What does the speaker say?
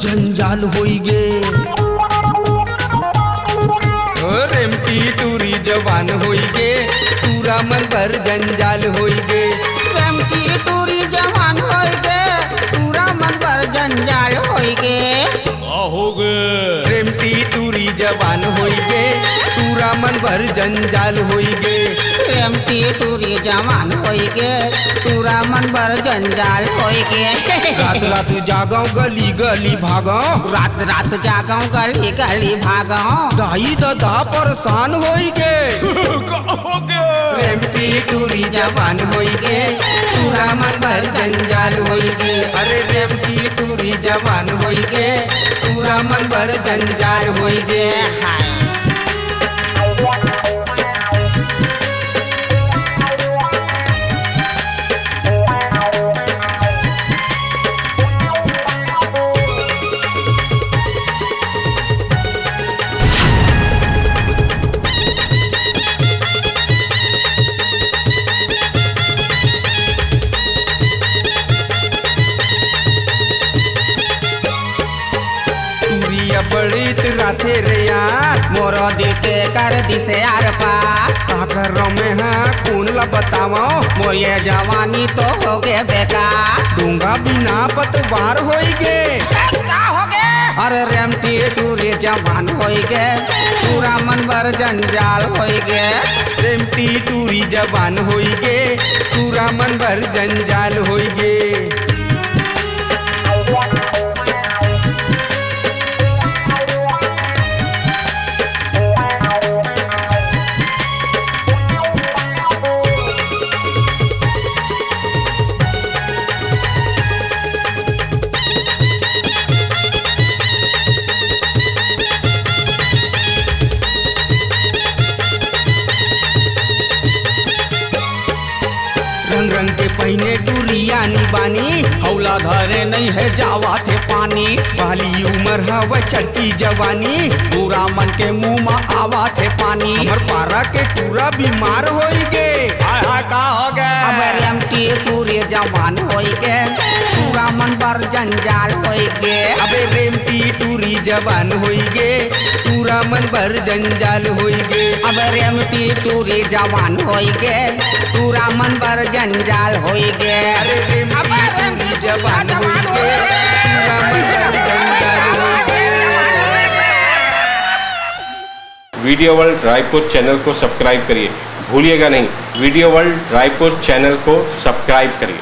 जंजाल होई गे। रेमटी टूरी जवान होई गे, पूरा मन भर जंजाल होई गे। रेमटी टूरी जवान होई गे, पूरा मन भर जंजाल होई गे। रेमटी टूरी जवान होई गे, पूरा मन भर जंजाल होई गे। रेमटी टूरी जवान होई गे, पूरा मन भर जंजाल होई गे। रात रात जागाओ गली गली भागाओ, रात रात जागाओ गली गली भागाओ। दाई दादा परेशान होई गे। रेमटी टूरी जवान होई गे, पूरा मन भर जंजाल होई गे। अरे रेमटी टूरी जवान होई गे, पूरा मन भर जंजाल होई गे। बड़ी राते रे यार, मोरो दिखे कर दिसे यार पार। काकर में है कौन ला बताओ, मोर ये जवानी तो हो गए बेकार। दूंगा बिना पतवार होई गे। क्या हो गए? अरे रेमटी टूरी जवान होई गे, पूरा मन भर जंजाल होई गे। रेमटी टूरी जवान होई गे, पूरा मन भर जंजाल होई गे। रंग रंग के पहने टूरिया बानी, हौला धरे नहीं है जावा थे पानी। वाली उम्र हवा चढ़ती जवानी, पूरा मन के मुंह में आवा थे पानी। हमर पारा के टूरा बीमार होई गे। हाय हाय का हो गए? अब रेमटी टूरी जवान होई गे, पूरा मन भर जंजाल होई गे। अबे रेमटी टूरी जवान होई गे, पूरा मन भर जंजाल होई गे। अब रेमटी टूरी जवान होई गे, पूरा मन भर जंजाल होई गे। अरे रेमटी टूरी जवान होई गे, पूरा मन भर जंजाल होई गे। वीडियो वर्ल्ड रायपुर चैनल को सब्सक्राइब करिए, भूलिएगा नहीं, वीडियो वर्ल्ड रायपुर चैनल को सब्सक्राइब करिए।